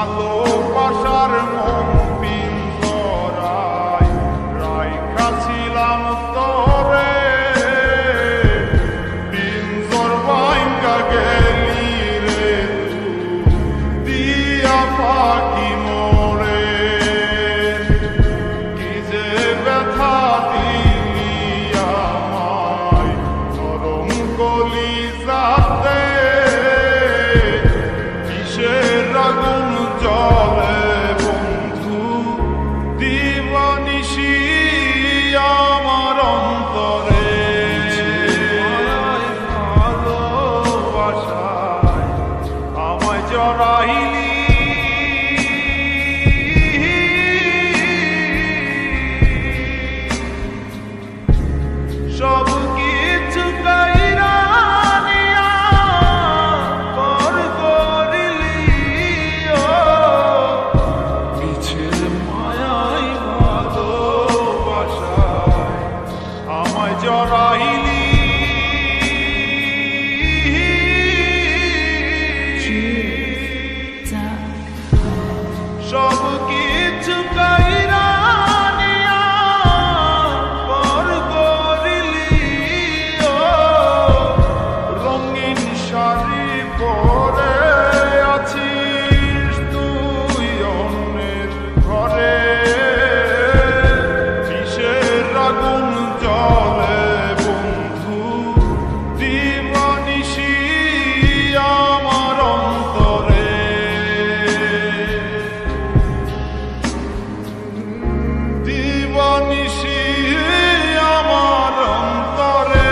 ভালোবাসার মন পিঞ্জরায় রাইখাছিলাম তোরে, পিঞ্জর ভাইঙ্গা গেলি রে দিয়া পাখি মোরে। কি যে ব্যথা দিলি আমায় নরম কলিজাতে, কিসের আগুন জ্বলে বন্ধু দিবানিশি আমার অন্তরে। ভালোবাসায় আমায় জড়াইলি, সব কিছু কাইরা নিয়া পর করিলি ও, মিছের মায়ায় ভালোবাসায় আমায় জড়াইলি। সব কিছু কাইরা নিয়া পর করিলি ও, রঙিন শাড়ি পরে আছিস তুই অন্যের ঘরে, কিসের আগুন জ্বলে বন্ধু দিবানিশি আমার অন্তরে। দিবানিশি আমার অন্তরে।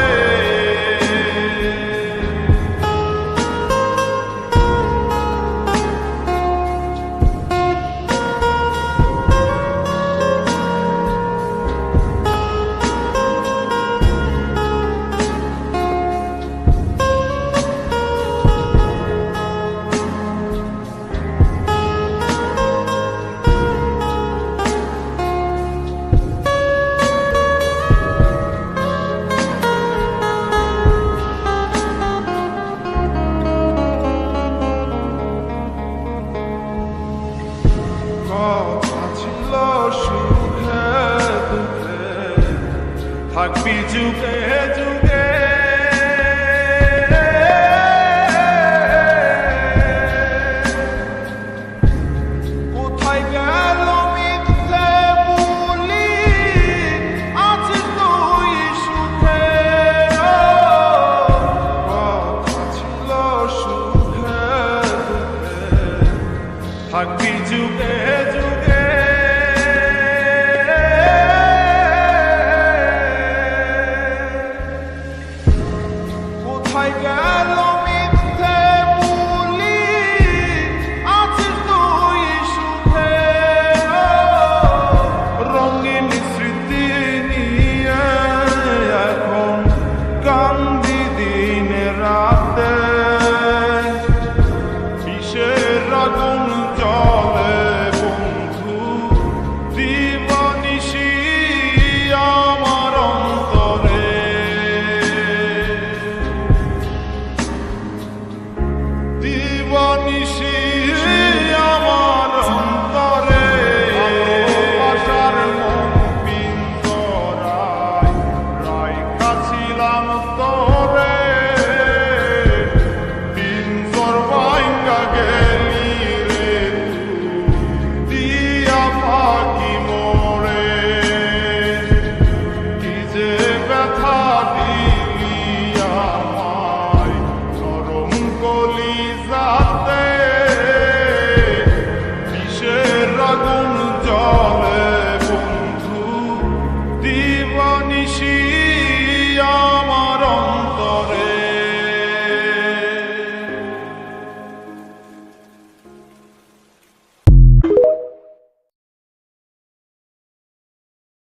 কথা ছিল সুখে দুঃখে থাকবি যুগে যুগে, কোথায় গেল মিথ্যে বলি আছিস তুই সুখে। কথা ছিল সুখে দুঃখে থাকবি যুগে যুগে, কোথায় গেল মিথ্যে বলি আছিস তুই সুখে। রঙিন স্মৃতি নিয়ে এখন কান্দি দিন রাতে,